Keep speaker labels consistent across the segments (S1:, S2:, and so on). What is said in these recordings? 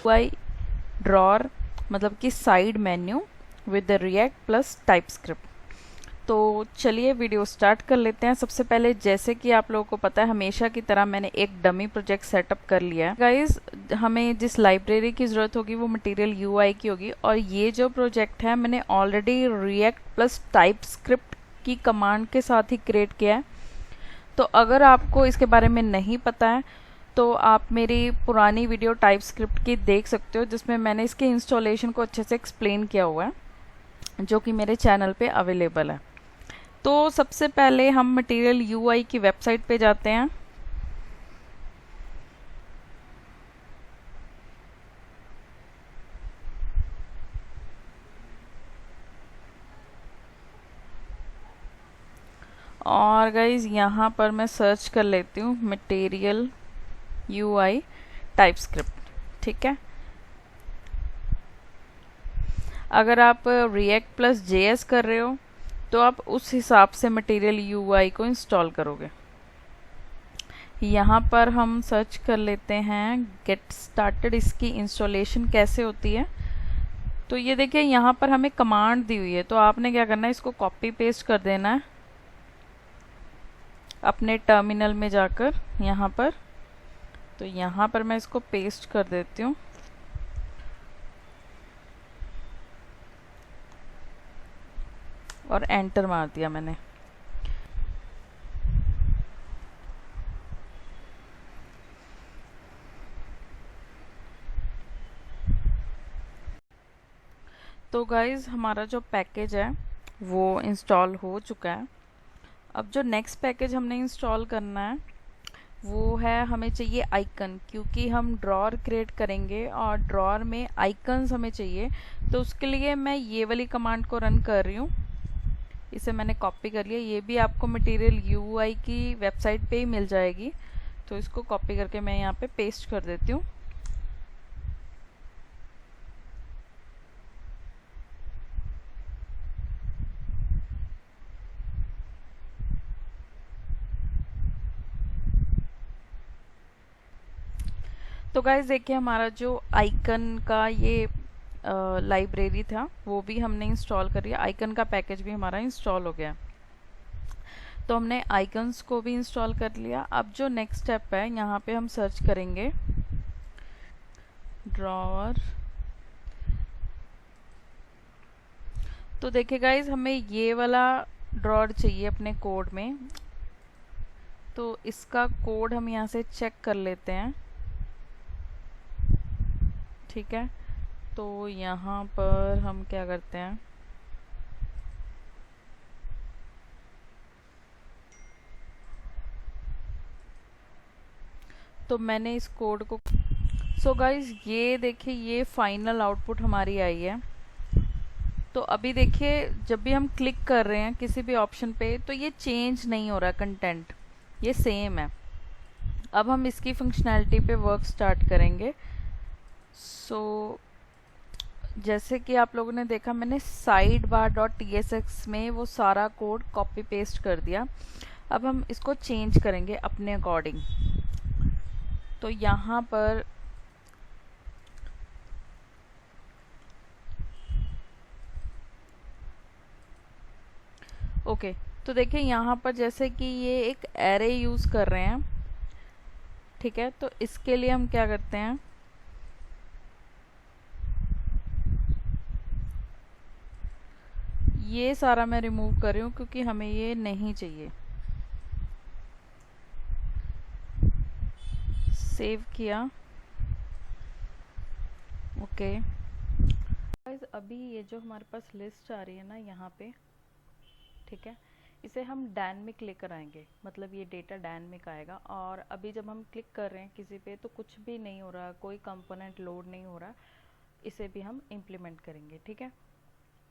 S1: Y drawer मतलब कि side menu with the react plus TypeScript. तो चलिए वीडियो स्टार्ट कर लेते हैं। सबसे पहले जैसे कि आप लोगों को पता है हमेशा की तरह मैंने एक डमी प्रोजेक्ट सेटअप कर लिया है। गाइस हमें जिस लाइब्रेरी की ज़रूरत होगी वो मटेरियल यूआई की होगी, और ये जो प्रोजेक्ट है मैंने ऑलरेडी रिएक्ट प्लस टाइपस्क्रिप्ट की कमांड के साथ ही क्रिएट किया है। तो अगर आपको इसके बारे में नहीं पता है तो आप मेरी पुरानी वीडियो टाइपस्क्रिप्ट की देख सकते हो, जिसमें मैंने इसके इंस्टॉलेशन को अच्छे से एक्सप्लेन किया हुआ है, जो कि मेरे चैनल पे अवेलेबल है। तो सबसे पहले हम मटेरियल यूआई की वेबसाइट पे जाते हैं। और गाइज यहाँ पर मैं सर्च कर लेती हूँ मटेरियल यूआई टाइपस्क्रिप्ट। ठीक है, अगर आप रिएक्ट प्लस जेएस कर रहे हो तो आप उस हिसाब से मटेरियल यूआई को इंस्टॉल करोगे। यहाँ पर हम सर्च कर लेते हैं गेट स्टार्टेड, इसकी इंस्टॉलेशन कैसे होती है। तो ये देखिए यहाँ पर हमें कमांड दी हुई है, तो आपने क्या करना है, इसको कॉपी पेस्ट कर देना है अपने टर्मिनल में जाकर यहाँ पर। तो यहाँ पर मैं इसको पेस्ट कर देती हूँ। और एंटर मार दिया मैंने। तो गाइज हमारा जो पैकेज है वो इंस्टॉल हो चुका है। अब जो नेक्स्ट पैकेज हमने इंस्टॉल करना है वो है, हमें चाहिए आइकन, क्योंकि हम ड्रॉर क्रिएट करेंगे और ड्रॉर में आइकन्स हमें चाहिए। तो उसके लिए मैं ये वाली कमांड को रन कर रही हूँ। इसे मैंने कॉपी कर लिया, ये भी आपको मटेरियल यूआई की वेबसाइट पे ही मिल जाएगी। तो इसको कॉपी करके मैं यहाँ पे पेस्ट कर देती हूँ। तो गाइज देखिए हमारा जो आइकन का ये लाइब्रेरी था वो भी हमने इंस्टॉल कर लिया, आइकन का पैकेज भी हमारा इंस्टॉल हो गया। तो हमने आइकन्स को भी इंस्टॉल कर लिया। अब जो नेक्स्ट स्टेप है, यहाँ पे हम सर्च करेंगे ड्रॉअर। तो देखिए गाइज हमें ये वाला ड्रॉअर चाहिए अपने कोड में। तो इसका कोड हम यहाँ से चेक कर लेते हैं। ठीक है, तो यहाँ पर हम क्या करते हैं, तो मैंने इस कोड को, सो गाइज ये देखिए ये फाइनल आउटपुट हमारी आई है। तो अभी देखिए जब भी हम क्लिक कर रहे हैं किसी भी ऑप्शन पे तो ये चेंज नहीं हो रहा, कंटेंट ये सेम है। अब हम इसकी फंक्शनैलिटी पे वर्क स्टार्ट करेंगे। सो जैसे कि आप लोगों ने देखा मैंने साइड बार डॉट टीएसएक्स में वो सारा कोड कॉपी पेस्ट कर दिया। अब हम इसको चेंज करेंगे अपने अकॉर्डिंग। तो यहाँ पर ओके, तो देखिए यहाँ पर जैसे कि ये एक एरे यूज़ कर रहे हैं। ठीक है, तो इसके लिए हम क्या करते हैं, ये सारा मैं रिमूव कर रही हूँ क्योंकि हमें ये नहीं चाहिए। सेव किया, ओके। गाइस अभी ये जो हमारे पास लिस्ट आ रही है ना यहाँ पे, ठीक है, इसे हम डायनेमिक लेकर आएंगे, मतलब ये डेटा डायनेमिक आएगा। और अभी जब हम क्लिक कर रहे हैं किसी पे तो कुछ भी नहीं हो रहा, कोई कंपोनेंट लोड नहीं हो रहा, इसे भी हम इम्प्लीमेंट करेंगे। ठीक है,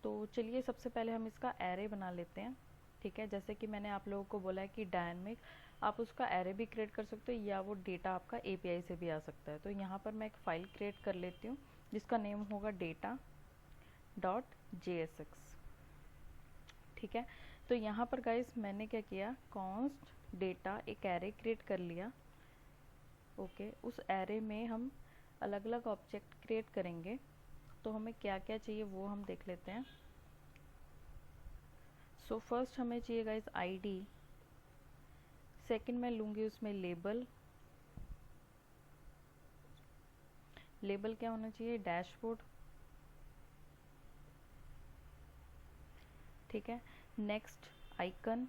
S1: तो चलिए सबसे पहले हम इसका एरे बना लेते हैं। ठीक है, जैसे कि मैंने आप लोगों को बोला है कि डायनेमिक आप उसका एरे भी क्रिएट कर सकते हो या वो डेटा आपका एपीआई से भी आ सकता है। तो यहाँ पर मैं एक फ़ाइल क्रिएट कर लेती हूँ जिसका नेम होगा data.jsx। ठीक है। तो यहाँ पर गाइस मैंने क्या किया, कॉन्स्ट डेटा एक एरे क्रिएट कर लिया। ओके, उस एरे में हम अलग अलग ऑब्जेक्ट क्रिएट करेंगे। तो हमें क्या क्या चाहिए वो हम देख लेते हैं। सो फर्स्ट हमें चाहिए गाइस आईडी, सेकंड मैं लूँगी उसमें लेबल। लेबल क्या होना चाहिए, डैशबोर्ड। ठीक है, नेक्स्ट आइकन।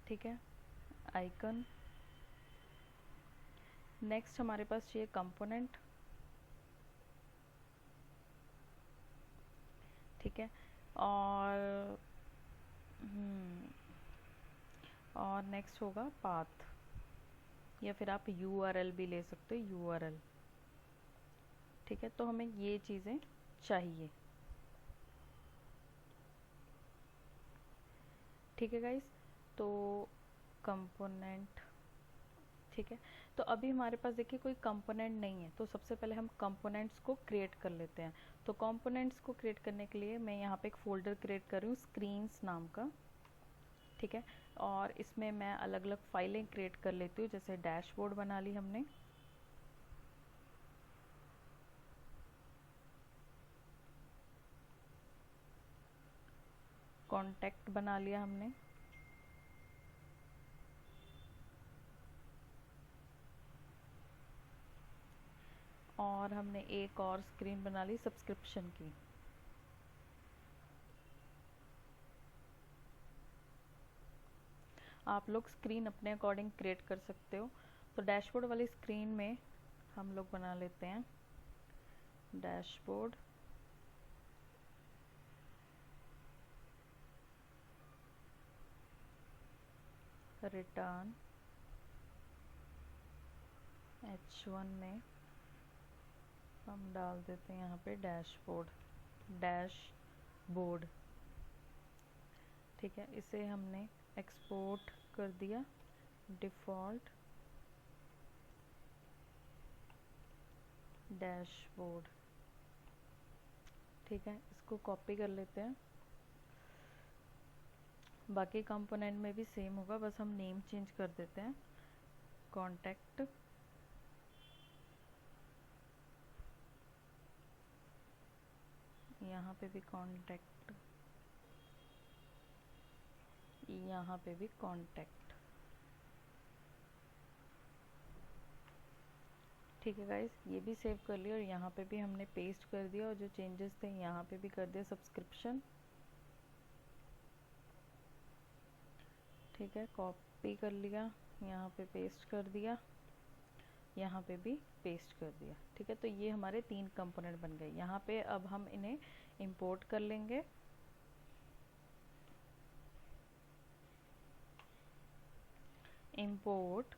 S1: ठीक है, आइकन। नेक्स्ट हमारे पास चाहिए कंपोनेंट। ठीक है, और और नेक्स्ट होगा पाथ, या फिर आप यूआरएल भी ले सकते हो, यूआरएल। ठीक है, तो हमें ये चीज़ें चाहिए। ठीक है गाइस, तो कंपोनेंट। ठीक है, तो अभी हमारे पास देखिए कोई कंपोनेंट नहीं है, तो सबसे पहले हम कंपोनेंट्स को क्रिएट कर लेते हैं। तो कंपोनेंट्स को क्रिएट करने के लिए मैं यहाँ पे एक फ़ोल्डर क्रिएट कर रही हूँ स्क्रीन्स नाम का। ठीक है, और इसमें मैं अलग अलग फाइलें क्रिएट कर लेती हूँ, जैसे डैशबोर्ड बना ली हमने। कॉन्टैक्ट बना लिया हमने। और हमने एक और स्क्रीन बना ली सब्सक्रिप्शन की। आप लोग स्क्रीन अपने अकॉर्डिंग क्रिएट कर सकते हो। तो डैशबोर्ड वाली स्क्रीन में हम लोग बना लेते हैं डैशबोर्ड। रिटर्न H1 में हम डाल देते हैं यहाँ पे डैशबोर्ड, डैशबोर्ड। ठीक है, इसे हमने एक्सपोर्ट कर दिया डिफ़ॉल्ट डैशबोर्ड। ठीक है, इसको कॉपी कर लेते हैं। बाकी कंपोनेंट में भी सेम होगा, बस हम नेम चेंज कर देते हैं, कॉन्टैक्ट। यहाँ पे भी कॉन्टैक्ट, यहाँ पे भी कॉन्टैक्ट। ठीक है गाइस, ये भी सेव कर लिया और यहाँ पे भी हमने पेस्ट कर दिया, और जो चेंजेस थे यहाँ पे भी कर दिया सब्सक्रिप्शन। ठीक है, कॉपी कर लिया, यहाँ पे पेस्ट कर दिया, यहाँ पे भी पेस्ट कर दिया। ठीक है, तो ये हमारे 3 कंपोनेंट बन गए। यहाँ पे अब हम इन्हें इंपोर्ट कर लेंगे। Import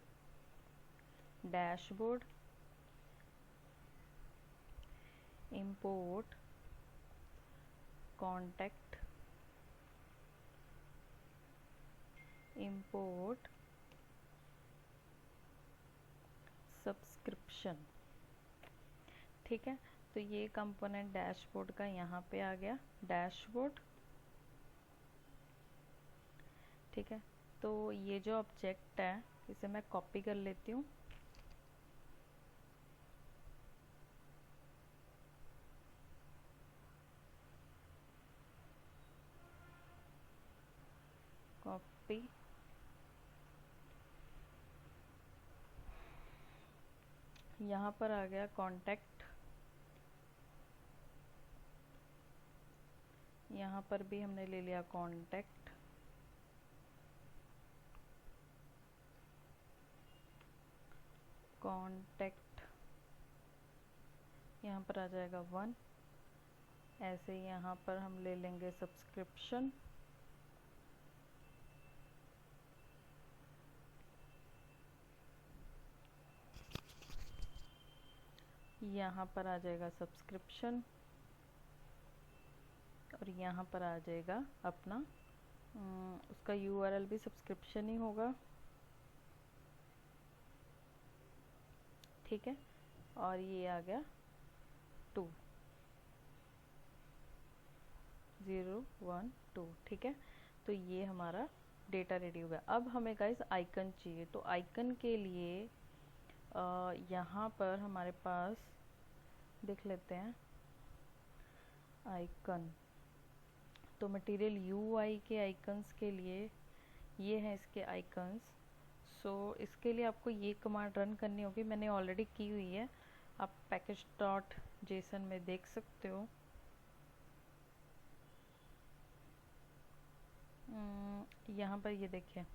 S1: dashboard, import contact, import subscription. ठीक है, तो ये कंपोनेंट डैशबोर्ड का यहाँ पे आ गया, डैशबोर्ड। ठीक है, तो ये जो ऑब्जेक्ट है इसे मैं कॉपी कर लेती हूँ। कॉपी, यहाँ पर आ गया कॉन्टैक्ट, यहाँ पर भी हमने ले लिया कॉन्टैक्ट। कॉन्टैक्ट यहाँ पर आ जाएगा 1। ऐसे ही यहाँ पर हम ले लेंगे सब्सक्रिप्शन। यहाँ पर आ जाएगा सब्सक्रिप्शन, और यहाँ पर आ जाएगा अपना उसका यूआरएल भी सब्सक्रिप्शन ही होगा। ठीक है, और ये आ गया 2। 012, ठीक है। तो ये हमारा डेटा रेडी हो गया। अब हमें गाइस आइकन चाहिए, तो आइकन के लिए यहाँ पर हमारे पास देख लेते हैं आइकन। तो मटेरियल UI के आइकन्स के लिए ये हैं इसके आइकन्स। सो इसके लिए आपको ये कमांड रन करनी होगी, मैंने ऑलरेडी की हुई है, आप package.json में देख सकते हो। यहाँ पर ये देखिए,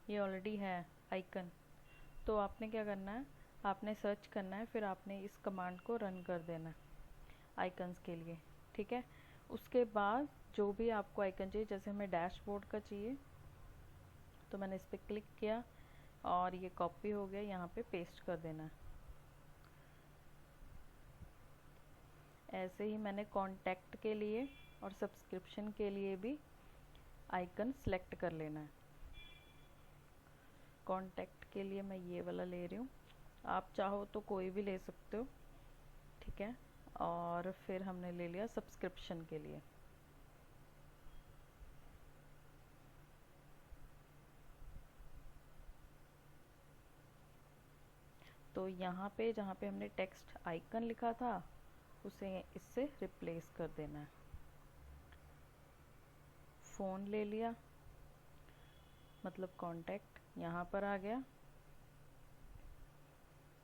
S1: ये ऑलरेडी है आइकन। तो आपने क्या करना है, आपने सर्च करना है, फिर आपने इस कमांड को रन कर देना है आइकन्स के लिए, ठीक है। उसके बाद जो भी आपको आइकन चाहिए, जैसे हमें डैशबोर्ड का चाहिए, तो मैंने इस पर क्लिक किया और ये कॉपी हो गया, यहाँ पे पेस्ट कर देना है। ऐसे ही मैंने कॉन्टैक्ट के लिए और सब्सक्रिप्शन के लिए भी आइकन सेलेक्ट कर लेना है। कॉन्टैक्ट के लिए मैं ये वाला ले रही हूँ, आप चाहो तो कोई भी ले सकते हो, ठीक है। और फिर हमने ले लिया सब्सक्रिप्शन के लिए। तो यहाँ पे जहाँ पे हमने टेक्स्ट आइकन लिखा था उसे इससे रिप्लेस कर देना है। फ़ोन ले लिया, मतलब कॉन्टैक्ट यहाँ पर आ गया,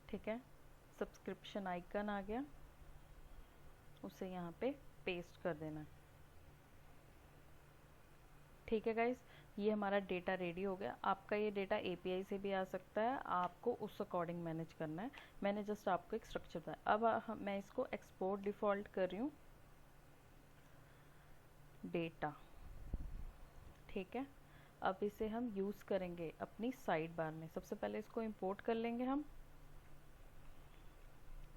S1: ठीक है। सब्सक्रिप्शन आइकन आ गया, उसे यहाँ पे पेस्ट कर देना है, ठीक है गाइस। ये हमारा डेटा रेडी हो गया। आपका ये डेटा API से भी आ सकता है, आपको उस अकॉर्डिंग मैनेज करना है। मैंने जस्ट आपको एक स्ट्रक्चर बताया। अब मैं इसको एक्सपोर्ट डिफ़ॉल्ट कर रही हूँ डेटा, ठीक है। अब इसे हम यूज़ करेंगे अपनी साइड बार में। सबसे पहले इसको इंपोर्ट कर लेंगे हम,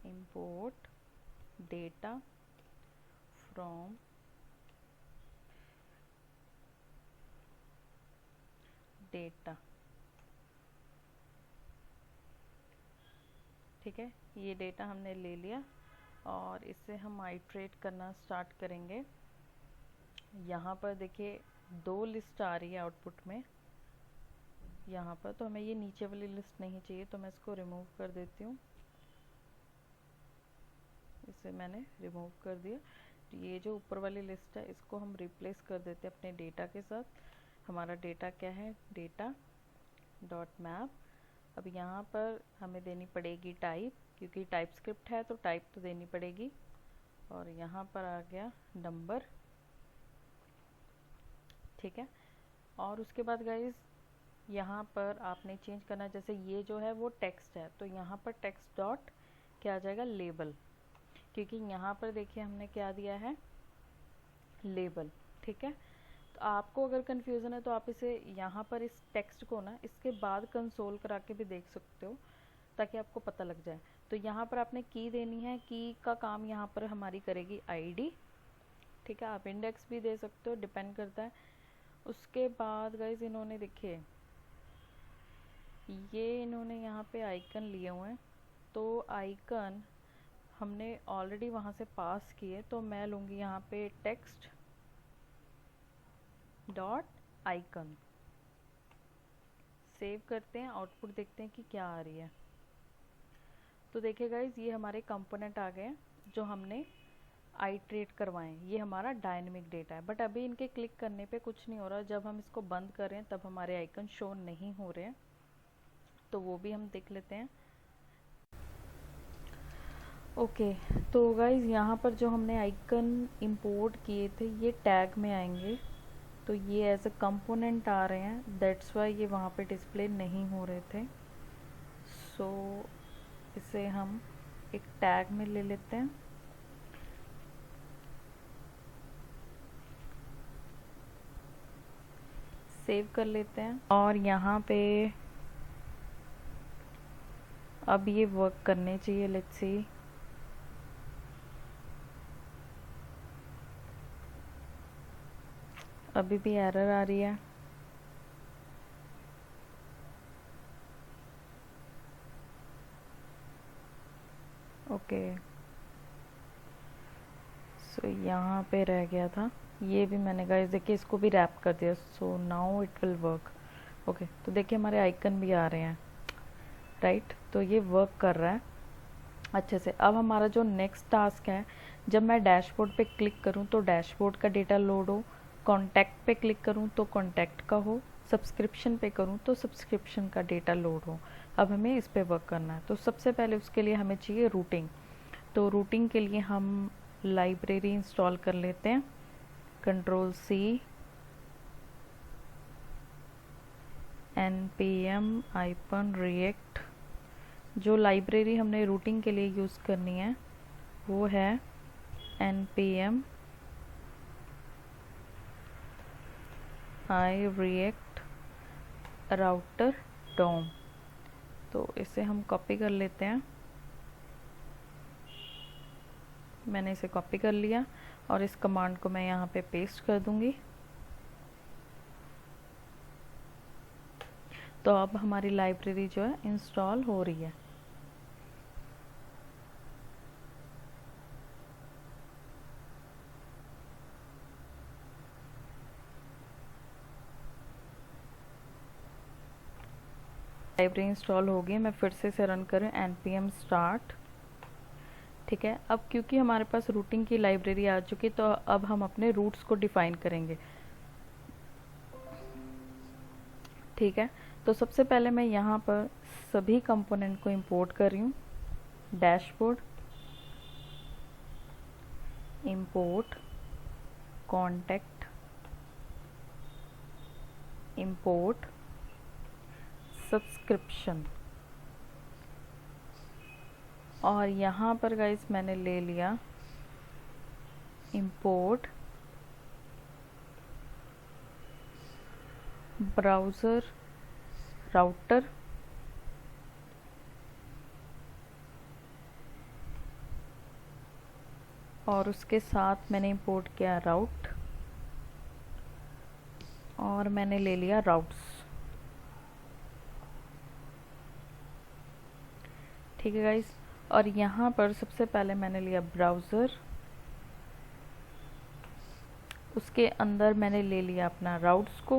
S1: इंपोर्ट डेटा फ्रॉम डेटा, ठीक है। ये डेटा हमने ले लिया और इसे हम आइट्रेट करना स्टार्ट करेंगे। यहाँ पर देखिए 2 लिस्ट आ रही है आउटपुट में यहाँ पर, तो हमें ये नीचे वाली लिस्ट नहीं चाहिए, तो मैं इसको रिमूव कर देती हूँ। इसे मैंने रिमूव कर दिया। तो ये जो ऊपर वाली लिस्ट है इसको हम रिप्लेस कर देते हैं अपने डेटा के साथ। हमारा डेटा क्या है, डेटा डॉट मैप। अब यहाँ पर हमें देनी पड़ेगी टाइप, क्योंकि टाइप स्क्रिप्ट है तो टाइप तो देनी पड़ेगी। और यहाँ पर आ गया नंबर, ठीक है। और उसके बाद गाइज यहाँ पर आपने चेंज करना, जैसे ये जो है वो टेक्स्ट है, तो यहाँ पर टेक्स्ट डॉट क्या आ जाएगा, लेबल, क्योंकि यहाँ पर देखिए हमने क्या दिया है, लेबल, ठीक है। तो आपको अगर कन्फ्यूज़न है तो आप इसे यहाँ पर इस टेक्स्ट को ना इसके बाद कंसोल करा के भी देख सकते हो, ताकि आपको पता लग जाए। तो यहाँ पर आपने की देनी है, की का काम यहाँ पर हमारी करेगी ID, ठीक है। आप इंडेक्स भी दे सकते हो, डिपेंड करता है। उसके बाद गाइज इन्होंने देखिए ये इन्होंने यहाँ पे आइकन लिए हुए हैं, तो आइकन हमने ऑलरेडी वहाँ से पास किए, तो मैं लूँगी यहाँ पे टेक्स्ट डॉट आइकन। सेव करते हैं, आउटपुट देखते हैं कि क्या आ रही है। तो देखिए गाइज ये हमारे कंपोनेंट आ गए जो हमने आइट्रेट करवाएं। ये हमारा डायनेमिक डेटा है, बट अभी इनके क्लिक करने पे कुछ नहीं हो रहा। जब हम इसको बंद करें तब हमारे आइकन शो नहीं हो रहे हैं, तो वो भी हम देख लेते हैं। ओके, तो गाइज यहाँ पर जो हमने आइकन इंपोर्ट किए थे ये टैग में आएंगे, तो ये एज अ कंपोनेंट आ रहे हैं, दैट्स वाई ये वहाँ पे डिस्प्ले नहीं हो रहे थे। सो इसे हम एक टैग में ले लेते हैं। सेव कर लेते हैं और यहाँ पे अब ये वर्क करने चाहिए। लेट्स सी, अभी भी एरर आ रही है। ओके, सो यहाँ पे रह गया था। ये भी मैंने गाइस देखिए इसको भी रैप कर दिया, so now it will work. Okay, तो देखिए हमारे आइकन भी आ रहे हैं, राइट। तो ये वर्क कर रहा है अच्छे से। अब हमारा जो नेक्स्ट टास्क है, जब मैं डैशबोर्ड पे क्लिक करूँ तो डैशबोर्ड का डेटा लोड हो, कॉन्टैक्ट पे क्लिक करूँ तो कॉन्टैक्ट का हो, सब्सक्रिप्शन पे करूँ तो सब्सक्रिप्शन का डेटा लोड हो। अब हमें इस पे वर्क करना है। तो सबसे पहले उसके लिए हमें चाहिए रूटिंग। तो रूटिंग के लिए हम लाइब्रेरी इंस्टॉल कर लेते हैं, Ctrl+C, npm-react। जो लाइब्रेरी हमने रूटिंग के लिए यूज़ करनी है वो है npm react router DOM। तो इसे हम कॉपी कर लेते हैं। मैंने इसे कॉपी कर लिया और इस कमांड को मैं यहाँ पे पेस्ट कर दूंगी। तो अब हमारी लाइब्रेरी जो है इंस्टॉल हो रही है। लाइब्रेरी इंस्टॉल हो गई। मैं फिर से इसे रन करूँ, npm start। ठीक है, अब क्योंकि हमारे पास रूटिंग की लाइब्रेरी आ चुकी तो अब हम अपने रूट्स को डिफाइन करेंगे। ठीक है, तो सबसे पहले मैं यहाँ पर सभी कंपोनेंट को इंपोर्ट कर रही हूँ। Dashboard, import contact, import subscription. और यहाँ पर गाइस मैंने ले लिया इंपोर्ट ब्राउज़र राउटर, और उसके साथ मैंने इंपोर्ट किया राउट, और मैंने ले लिया राउट्स। ठीक है गाइस, और यहाँ पर सबसे पहले मैंने लिया ब्राउज़र, उसके अंदर मैंने ले लिया अपना राउट्स को,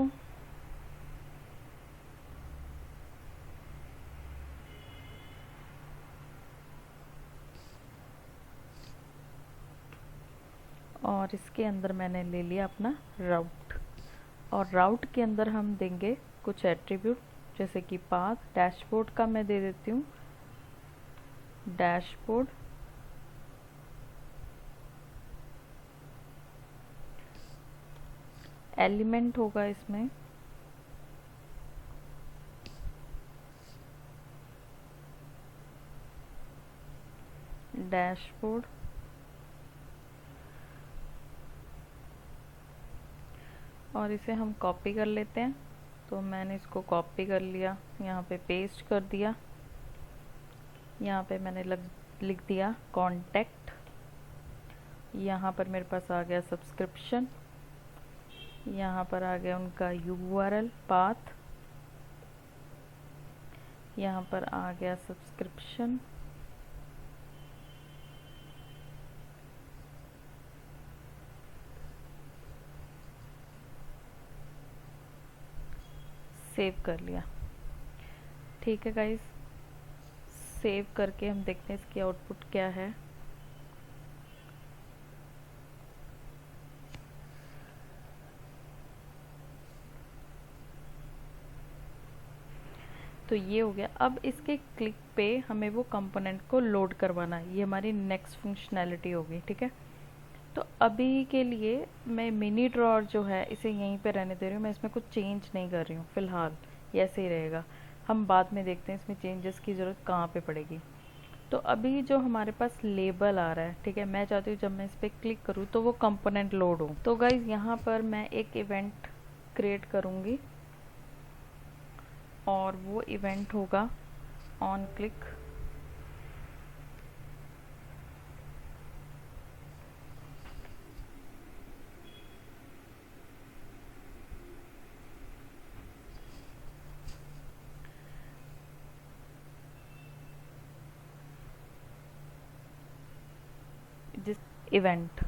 S1: और इसके अंदर मैंने ले लिया अपना राउट। और राउट के अंदर हम देंगे कुछ एट्रीब्यूट, जैसे कि पाथ। डैशबोर्ड का मैं दे देती हूँ डैशबोर्ड, एलिमेंट होगा इसमें डैशबोर्ड, और इसे हम कॉपी कर लेते हैं। तो मैंने इसको कॉपी कर लिया, यहाँ पे पेस्ट कर दिया। यहाँ पे मैंने लिख दिया कॉन्टैक्ट, यहाँ पर मेरे पास आ गया सब्सक्रिप्शन, यहाँ पर आ गया उनका URL पाथ, यहाँ पर आ गया सब्सक्रिप्शन, सेव कर लिया। ठीक है गाइस, सेव करके हम देखते हैं इसकी आउटपुट क्या है। तो ये हो गया। अब इसके क्लिक पे हमें वो कंपोनेंट को लोड करवाना है, ये हमारी नेक्स्ट फंक्शनैलिटी होगी। ठीक है, तो अभी के लिए मैं मिनी ड्रॉअर जो है इसे यहीं पे रहने दे रही हूँ, मैं इसमें कुछ चेंज नहीं कर रही हूँ फ़िलहाल, ये ऐसे ही रहेगा। हम बाद में देखते हैं इसमें चेंजेस की ज़रूरत कहाँ पे पड़ेगी। तो अभी जो हमारे पास लेबल आ रहा है, ठीक है, मैं चाहती हूँ जब मैं इस पर क्लिक करूँ तो वो कंपोनेंट लोड हो। तो गाइज यहाँ पर मैं एक इवेंट क्रिएट करूँगी और वो इवेंट होगा ऑन क्लिक। जिस इवेंट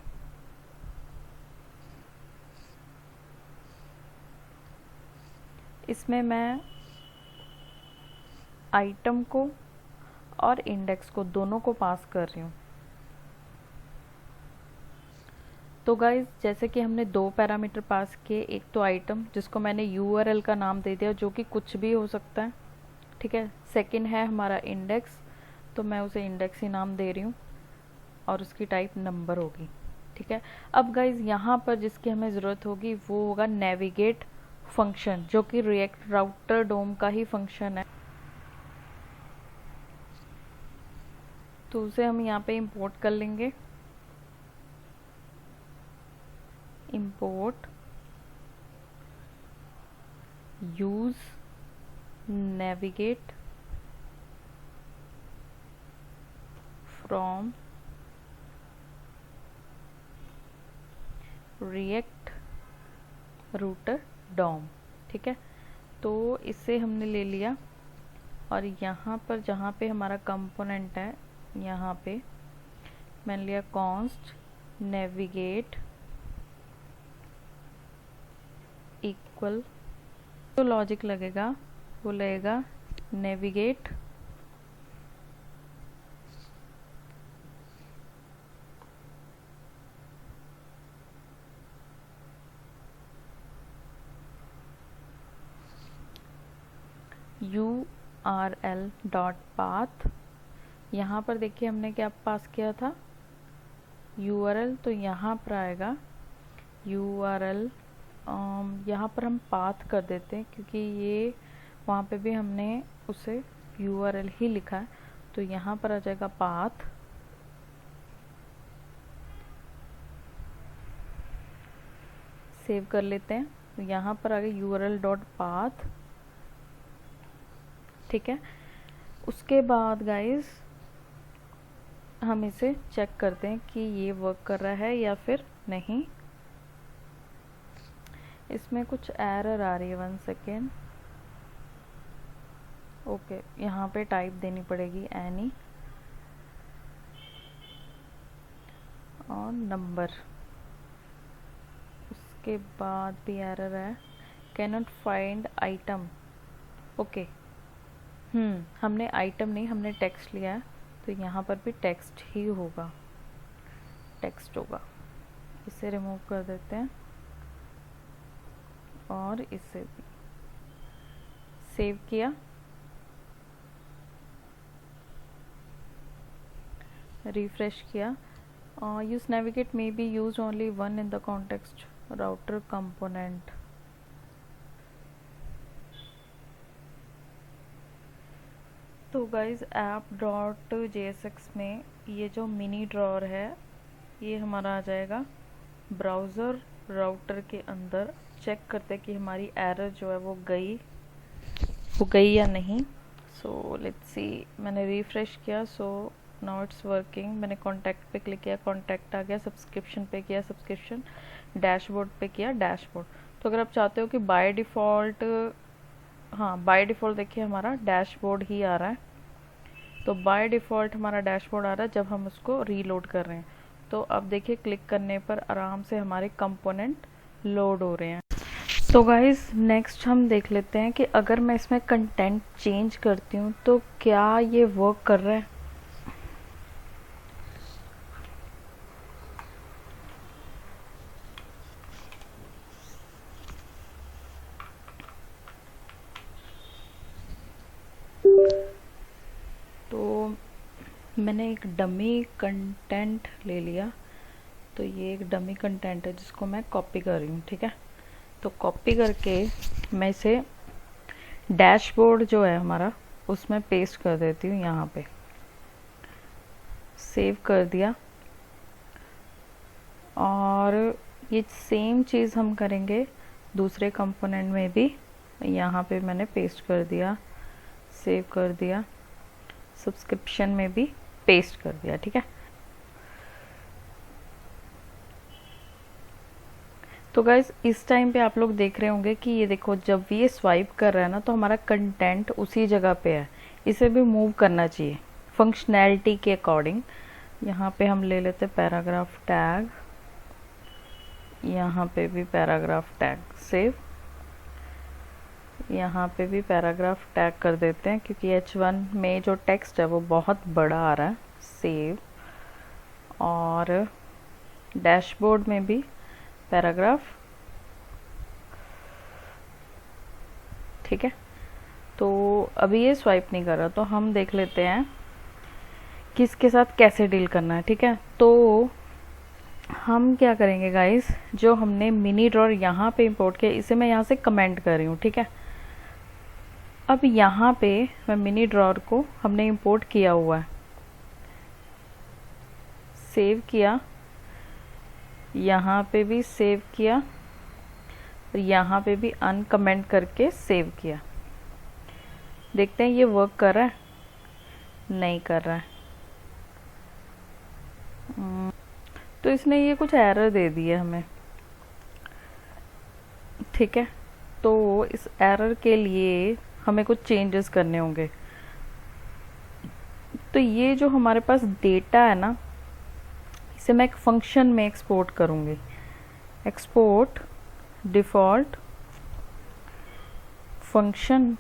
S1: इसमें मैं आइटम को और इंडेक्स को दोनों को पास कर रही हूँ। तो गाइज जैसे कि हमने दो पैरामीटर पास किए, एक तो आइटम जिसको मैंने यूआरएल का नाम दे दिया जो कि कुछ भी हो सकता है, ठीक है। सेकंड है हमारा इंडेक्स, तो मैं उसे इंडेक्स ही नाम दे रही हूँ और उसकी टाइप नंबर होगी, ठीक है। अब गाइज यहाँ पर जिसकी हमें ज़रूरत होगी वो होगा नेविगेट फंक्शन, जो कि रिएक्ट राउटर डोम का ही फंक्शन है। तो उसे हम यहाँ पे इंपोर्ट कर लेंगे। Import use navigate from react router dom, ठीक है। तो इसे हमने ले लिया और यहाँ पर जहाँ पे हमारा कंपोनेंट है यहाँ पे मैंने लिया कॉन्स्ट नेविगेट इक्वल, तो लॉजिक लगेगा वो लगेगा नेविगेट URL डॉट पाथ। यहाँ पर देखिए हमने क्या पास किया था URL, तो यहाँ पर आएगा URL। यहाँ पर हम पाथ कर देते हैं क्योंकि ये वहाँ पे भी हमने उसे URL ही लिखा है, तो यहाँ पर आ जाएगा पाथ। सेव कर लेते हैं, तो यहाँ पर आ गया URL डॉट पाथ, ठीक है। उसके बाद गाइस हम इसे चेक करते हैं कि ये वर्क कर रहा है या फिर नहीं। इसमें कुछ एरर आ रही है, 1 सेकेंड। ओके, यहाँ पे टाइप देनी पड़ेगी एनी और नंबर। उसके बाद भी एरर है, can not find item. Okay, हमने आइटम नहीं, हमने टेक्स्ट लिया है, तो यहाँ पर भी टेक्स्ट ही होगा, टेक्स्ट होगा। इसे रिमूव कर देते हैं और इसे भी सेव किया, रिफ्रेश किया। Use navigate may be use only one in the context router component. तो गाइज app.jsx में ये जो मिनी ड्रॉअर है ये हमारा आ जाएगा ब्राउज़र राउटर के अंदर। चेक करते हैं कि हमारी एरर जो है वो गई या नहीं। सो लेट्स सी, मैंने रिफ्रेश किया, सो नाउ इट्स वर्किंग। मैंने कॉन्टैक्ट पे क्लिक किया, कॉन्टैक्ट आ गया। सब्सक्रिप्शन पे किया, सब्सक्रिप्शन। डैशबोर्ड पे किया, डैशबोर्ड। तो अगर आप चाहते हो कि बाय डिफ़ॉल्ट, हाँ बाय डिफ़ॉल्ट देखिए हमारा डैशबोर्ड ही आ रहा है, तो बाय डिफ़ॉल्ट हमारा डैशबोर्ड आ रहा है जब हम उसको रीलोड कर रहे हैं। तो अब देखिए क्लिक करने पर आराम से हमारे कंपोनेंट लोड हो रहे हैं। तो गाइज नेक्स्ट हम देख लेते हैं कि अगर मैं इसमें कंटेंट चेंज करती हूँ तो क्या ये वर्क कर रहा है। तो मैंने एक डमी कंटेंट ले लिया, तो ये एक डमी कंटेंट है जिसको मैं कॉपी कर रही हूँ, ठीक है। तो कॉपी करके मैं इसे डैशबोर्ड जो है हमारा उसमें पेस्ट कर देती हूँ, यहाँ पे सेव कर दिया। और ये सेम चीज़ हम करेंगे दूसरे कंपोनेंट में भी। यहाँ पे मैंने पेस्ट कर दिया, सेव कर दिया, सब्सक्रिप्शन में भी पेस्ट कर दिया, ठीक है। तो गाइज इस टाइम पे आप लोग देख रहे होंगे कि ये देखो जब भी ये स्वाइप कर रहा है ना तो हमारा कंटेंट उसी जगह पे है। इसे भी मूव करना चाहिए फंक्शनैलिटी के अकॉर्डिंग। यहाँ पे हम ले लेते पैराग्राफ टैग, यहाँ पे भी पैराग्राफ टैग, सेव। यहाँ पे भी पैराग्राफ टैग कर देते हैं क्योंकि H1 में जो टेक्स्ट है वो बहुत बड़ा आ रहा है। सेव, और डैशबोर्ड में भी पैराग्राफ। ठीक है, तो अभी ये स्वाइप नहीं कर रहा, तो हम देख लेते हैं किसके साथ कैसे डील करना है। ठीक है, तो हम क्या करेंगे गाइस, जो हमने मिनी ड्रॉर यहाँ पे इंपोर्ट किया, इसे मैं यहाँ से कमेंट कर रही हूँ। ठीक है, अब यहाँ पे मैं मिनी ड्रॉर को हमने इंपोर्ट किया हुआ है, सेव किया, यहाँ पे भी सेव किया, और यहाँ पे भी अनकमेंट करके सेव किया। देखते हैं ये वर्क कर रहा है, नहीं कर रहा है। तो इसने ये कुछ एरर दे दी है हमें। ठीक है, तो इस एरर के लिए हमें कुछ चेंजेस करने होंगे। तो ये जो हमारे पास डेटा है ना, इसे मैं एक फंक्शन में एक्सपोर्ट करूँगी। एक्सपोर्ट डिफ़ॉल्ट फंक्शन,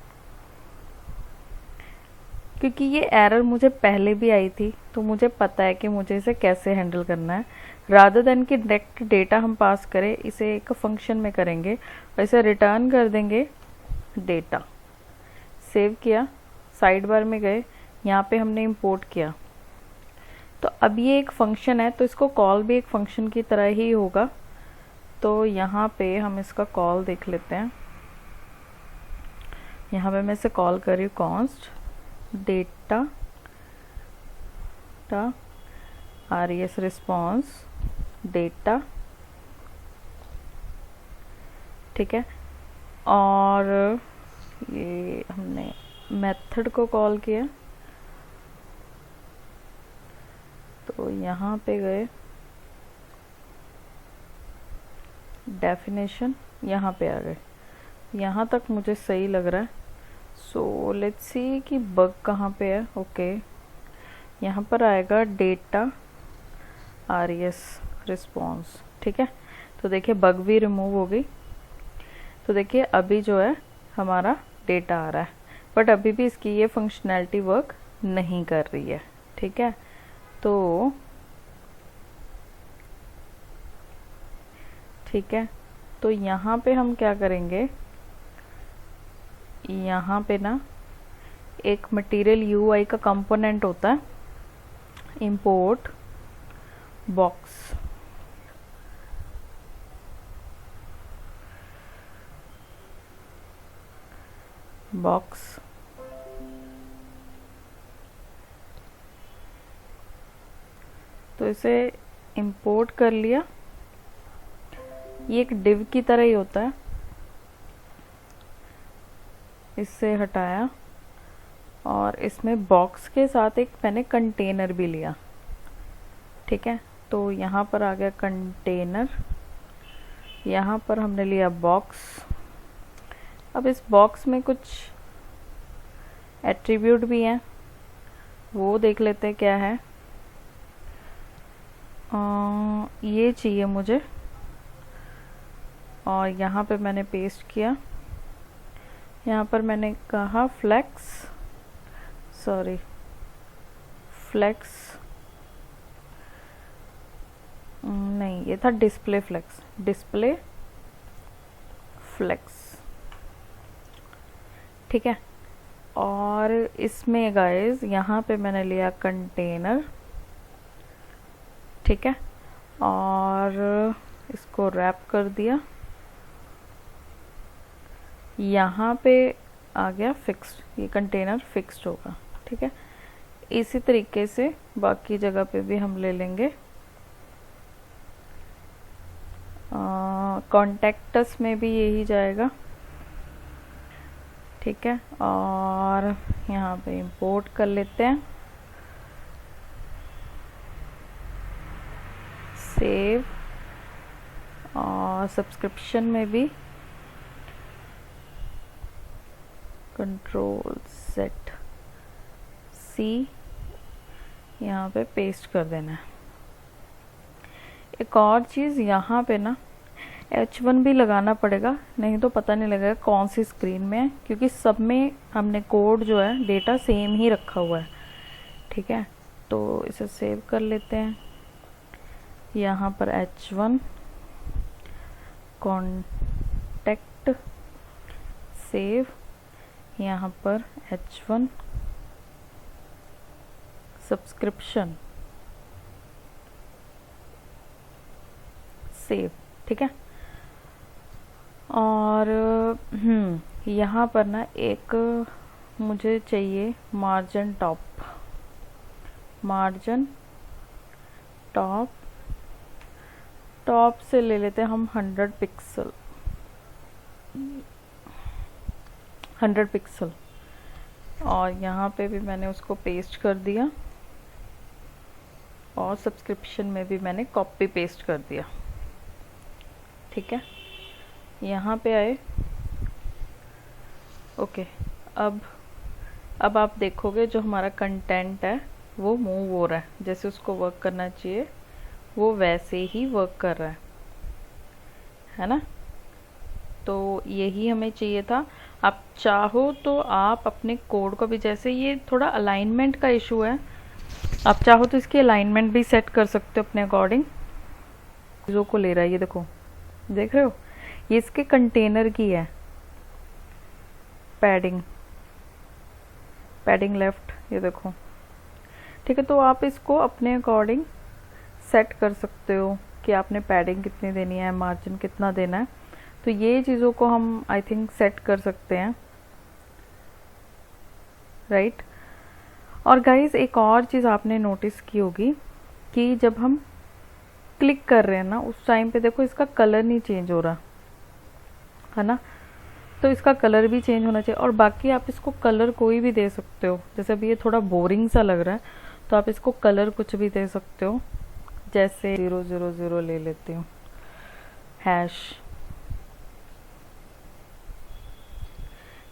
S1: क्योंकि ये एरर मुझे पहले भी आई थी तो मुझे पता है कि मुझे इसे कैसे हैंडल करना है। रादर देन कि डायरेक्ट डेटा हम पास करें, इसे एक फंक्शन में करेंगे और इसे रिटर्न कर देंगे डेटा। सेव किया, साइड बार में गए, यहाँ पे हमने इंपोर्ट किया। तो अब ये एक फंक्शन है तो इसको कॉल भी एक फंक्शन की तरह ही होगा। तो यहाँ पे हम इसका कॉल देख लेते हैं। यहाँ पे मैं इसे कॉल कर रही हूँ const data res response data. ठीक है, और ये हमने मेथड को कॉल किया, तो यहाँ पे गए, डेफिनेशन यहाँ पे आ गए। यहाँ तक मुझे सही लग रहा है। सो लेट्स सी कि बग कहाँ पे है। ओके, यहाँ पर आएगा डेटा res रिस्पॉन्स। ठीक है, तो देखिए बग भी रिमूव हो गई। तो देखिए अभी जो है हमारा डेटा आ रहा है, बट अभी भी इसकी ये फंक्शनैलिटी वर्क नहीं कर रही है। ठीक है, तो ठीक है, तो यहाँ पे हम क्या करेंगे, यहाँ पे ना एक मटेरियल UI का कंपोनेंट होता है, इंपोर्ट बॉक्स। तो इसे इंपोर्ट कर लिया। ये एक डिव की तरह ही होता है, इससे हटाया, और इसमें बॉक्स के साथ एक मैंने कंटेनर भी लिया। ठीक है, तो यहाँ पर आ गया कंटेनर, यहाँ पर हमने लिया बॉक्स। अब इस बॉक्स में कुछ एट्रीब्यूट भी हैं, वो देख लेते हैं क्या है। ये चाहिए मुझे, और यहाँ पे मैंने पेस्ट किया। यहाँ पर मैंने कहा फ्लेक्स नहीं, ये था डिस्प्ले फ्लेक्स। ठीक है, और इसमें गाइस यहाँ पे मैंने लिया कंटेनर। ठीक है, और इसको रैप कर दिया। यहाँ पे आ गया फिक्स्ड, ये कंटेनर फिक्स्ड होगा। ठीक है, इसी तरीके से बाकी जगह पे भी हम ले लेंगे। कॉन्टेक्टस में भी यही जाएगा। ठीक है, और यहाँ पे इंपोर्ट कर लेते हैं, सेव, और सब्सक्रिप्शन में भी Ctrl+Z C यहाँ पे पेस्ट कर देना है। एक और चीज़ यहाँ पे ना, H1 भी लगाना पड़ेगा, नहीं तो पता नहीं लगेगा कौन सी स्क्रीन में है, क्योंकि सब में हमने कोड जो है डेटा सेम ही रखा हुआ है। ठीक है, तो इसे सेव कर लेते हैं। यहाँ पर H1 कॉन्टैक्ट सेव, यहाँ पर H1 सब्सक्रिप्शन सेव। ठीक है, और यहाँ पर ना एक मुझे चाहिए margin top, margin top, top से ले लेते हैं हम 100 पिक्सल, 100 पिक्सल, और यहाँ पे भी मैंने उसको पेस्ट कर दिया, और सब्सक्रिप्शन में भी मैंने कॉपी पेस्ट कर दिया। ठीक है, यहाँ पे आए। ओके, अब आप देखोगे जो हमारा कंटेंट है वो मूव हो रहा है, जैसे उसको वर्क करना चाहिए वो वैसे ही वर्क कर रहा है ना। तो यही हमें चाहिए था। आप चाहो तो आप अपने कोड को भी, जैसे ये थोड़ा अलाइनमेंट का इशू है, आप चाहो तो इसकी अलाइनमेंट भी सेट कर सकते हो अपने अकॉर्डिंग। चीज़ों को ले रहा है, ये देखो, देख रहे हो, ये इसके कंटेनर की है पैडिंग, पैडिंग लेफ्ट, ये देखो। ठीक है, तो आप इसको अपने अकॉर्डिंग सेट कर सकते हो कि आपने पैडिंग कितनी देनी है, मार्जिन कितना देना है। तो ये चीज़ों को हम आई थिंक सेट कर सकते हैं, राइट। और गाइज एक और चीज़ आपने नोटिस की होगी कि जब हम क्लिक कर रहे हैं ना, उस टाइम पे देखो इसका कलर नहीं चेंज हो रहा है ना, तो इसका कलर भी चेंज होना चाहिए। और बाकी आप इसको कलर कोई भी दे सकते हो, जैसे अभी ये थोड़ा बोरिंग सा लग रहा है तो आप इसको कलर कुछ भी दे सकते हो, जैसे 000 ले लेती हूँ, हैश।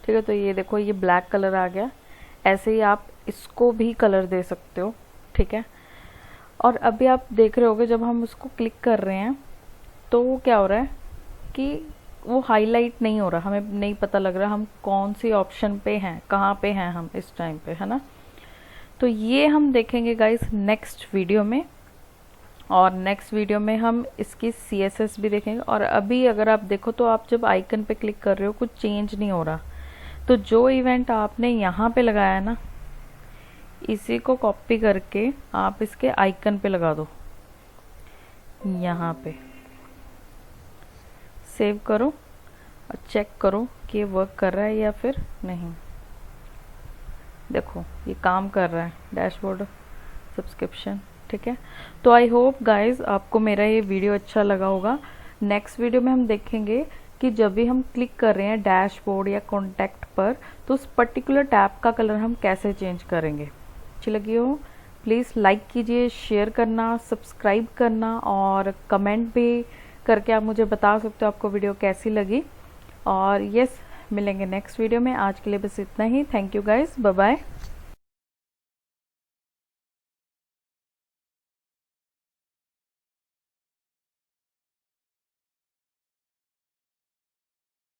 S1: ठीक है, तो ये देखो ये ब्लैक कलर आ गया। ऐसे ही आप इसको भी कलर दे सकते हो। ठीक है, और अभी आप देख रहे होगे जब हम उसको क्लिक कर रहे हैं तो वो क्या हो रहा है कि वो हाईलाइट नहीं हो रहा, हमें नहीं पता लग रहा हम कौन सी ऑप्शन पे हैं, कहाँ पे हैं हम इस टाइम पे, है ना। तो ये हम देखेंगे गाइस नेक्स्ट वीडियो में, और नेक्स्ट वीडियो में हम इसकी CSS भी देखेंगे। और अभी अगर आप देखो तो आप जब आइकन पे क्लिक कर रहे हो कुछ चेंज नहीं हो रहा, तो जो इवेंट आपने यहाँ पे लगाया है ना, इसी को कॉपी करके आप इसके आइकन पे लगा दो, यहाँ पे सेव करो और चेक करो कि ये वर्क कर रहा है या फिर नहीं। देखो ये काम कर रहा है, डैशबोर्ड सब्सक्रिप्शन। ठीक है, तो आई होप गाइज आपको मेरा ये वीडियो अच्छा लगा होगा। नेक्स्ट वीडियो में हम देखेंगे कि जब भी हम क्लिक कर रहे हैं डैशबोर्ड या कॉन्टैक्ट पर, तो उस पर्टिकुलर टैब का कलर हम कैसे चेंज करेंगे। अच्छी लगी हो प्लीज़ लाइक कीजिए, शेयर करना, सब्सक्राइब करना, और कमेंट भी करके आप मुझे बता सकते हो आपको वीडियो कैसी लगी। और यस, मिलेंगे नेक्स्ट वीडियो में। आज के लिए बस इतना ही। Thank you guys, bye bye.